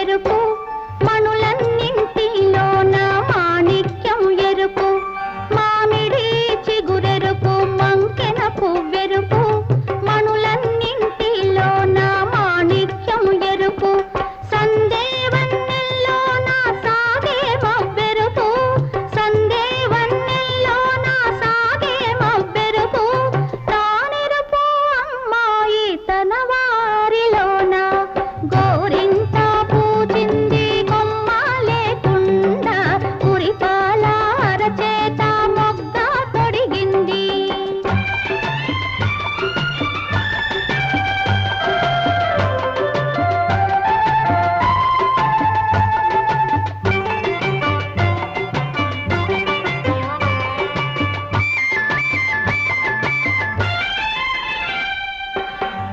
ఎరుపు మణులన్నింటిలోన మాణిక్యం ఎరుపు మామిడి చిగురెరుపు మంకెన పువ్వెరుపు మణులన్నింటిలోన మాణిక్యం ఎరుపు సందేవన్నెల్లోన సాగే మవ్వెరుపు సందేవన్నెల్లోన సాగే మవ్వెరుపు తానెరుపు అమ్మాయి తన వారిలోన గోరింట పూజింది కొమ్మ లేకుండా ఉరిపాల అరచేత మొగ్గ తొడిగింది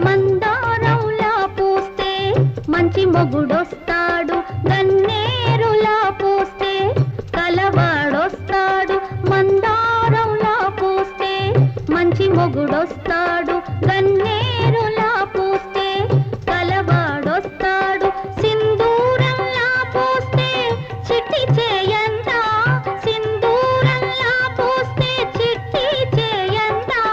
మందారంలా పూస్తే మంచి మొగుడొస్తాడు గన్నేరులా పూస్తే కలవాడొస్తాడు మందారంలా పూస్తే మంచి మొగుడొస్తాడు గన్నేరులా పూస్తే కలవాడొస్తాడు సింధూరంలా పూస్తే చిట్టి చేయందా సింధూరంలా పూస్తే చిట్టి చేయందా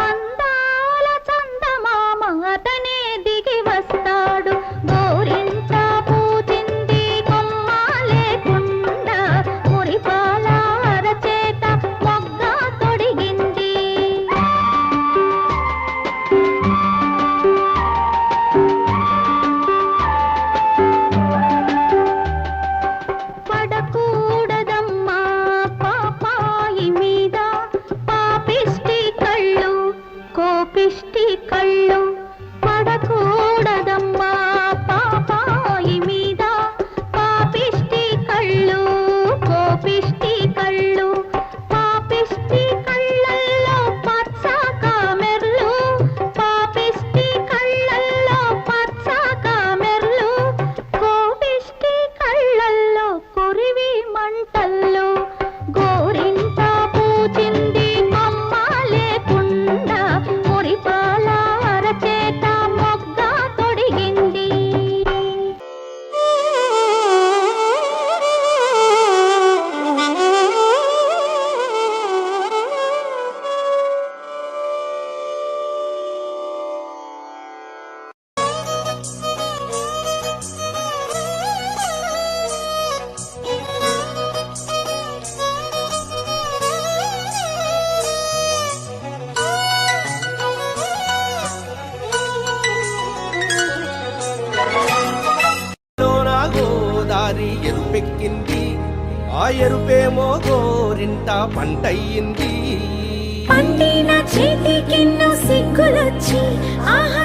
అందాల చందమామ అతనే దిగి వస్తాడు గోరింట పూజింది కొమ్మ లేకుండా మురిపాల అరచేత మొగ్గ తొడిగింది పడకూడదమ్మా పాపాయి మీద పాపిష్టి కళ్ళు కోపిష్టి కళ్ళు పడకూడదమ్మా పాపాయి మీద పాపిష్టి కళ్ళు కోపిష్టి కళ్ళు పాపిష్టి కళ్ళల్లో పచ్చ కామెర్లు పాపిష్టి కళ్ళల్లో పచ్చ కామెర్లు కోపిష్టి కళ్ళల్లో కొరివి మంటల్లో గోరింట పూజింది కొమ్మ లేకుండా మురిపాల అరచేత మొగ్గ తొడిగింది గోదారి ఎరుపెక్కింది ఆ ఎరుపేమో గోరింట పంటయ్యింది పండిన చేతికెన్నో సిగ్గులొచ్చి ఆహా